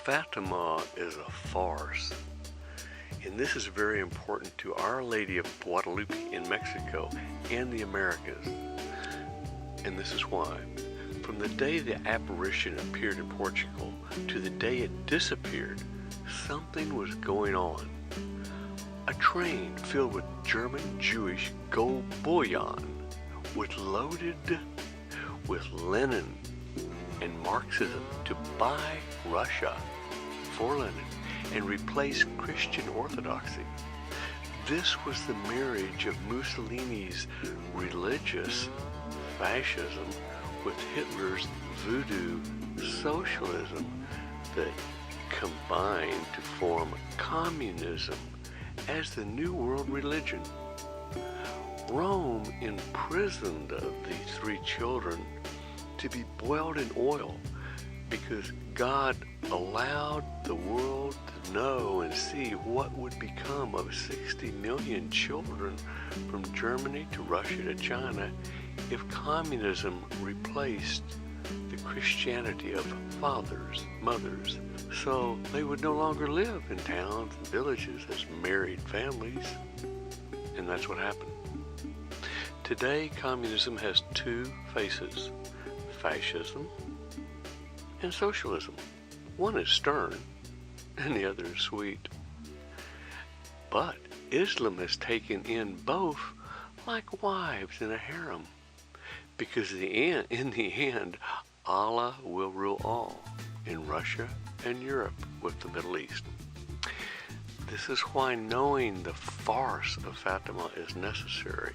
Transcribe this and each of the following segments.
Fatima is a farce, and this is very important to Our Lady of Guadalupe in Mexico and the Americas. And this is why. From the day the apparition appeared in Portugal to the day it disappeared, something was going on. A train filled with German Jewish gold bullion was loaded with Lenin and Marxism to buy Russia for Lenin and replace Christian orthodoxy. This was the marriage of Mussolini's religious fascism with Hitler's voodoo socialism that combined to form communism as the New World religion. Rome imprisoned the three children to be boiled in oil because God allowed the world to know and see what would become of 60 million children from Germany to Russia to China if communism replaced the Christianity of fathers, mothers, so they would no longer live in towns and villages as married families. And that's what happened. Today, communism has two faces, fascism and socialism. One is stern and the other is sweet. But Islam has taken in both like wives in a harem, because in the end, Allah will rule all in Russia and Europe with the Middle East. This is why knowing the farce of Fatima is necessary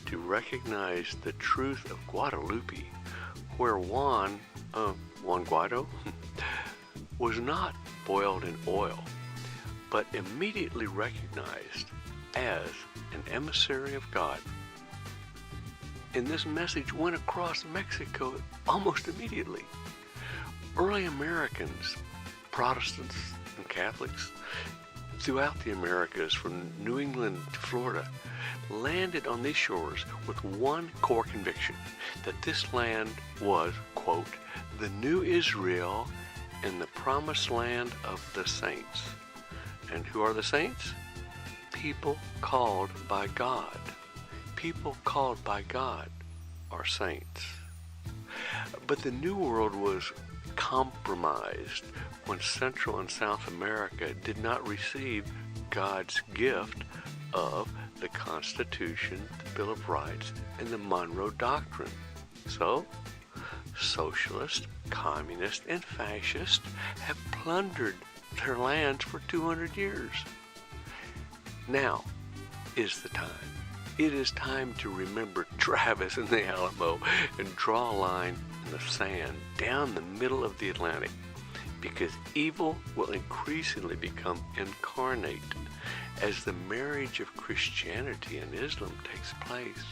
to recognize the truth of Guadalupe, where Juan Guaido, was not boiled in oil, but immediately recognized as an emissary of God. And this message went across Mexico almost immediately. Early Americans, Protestants and Catholics, throughout the Americas from New England to Florida, landed on these shores with one core conviction, that this land was, quote, the new Israel and the promised land of the saints. And who are the saints? People called by God. People called by God are saints. But the New World was compromised when Central and South America did not receive God's gift of the Constitution, the Bill of Rights, and the Monroe Doctrine. So, socialists, communists, and fascists have plundered their lands for 200 years. Now is the time. It is time to remember Travis and the Alamo and draw a line in the sand down the middle of the Atlantic, because evil will increasingly become incarnate as the marriage of Christianity and Islam takes place.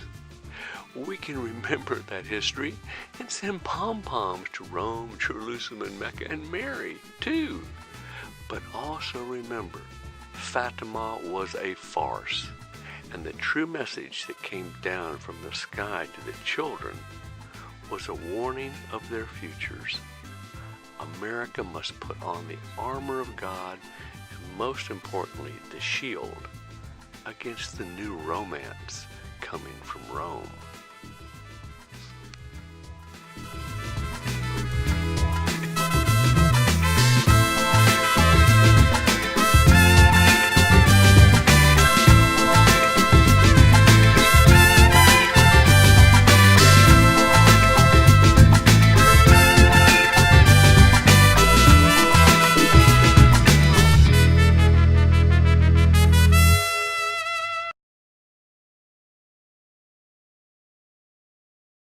We can remember that history and send pom-poms to Rome, Jerusalem, and Mecca, and Mary too. But also remember, Fatima was a farce, and the true message that came down from the sky to the children was a warning of their futures. America must put on the armor of God, and most importantly, the shield against the new romance coming from Rome.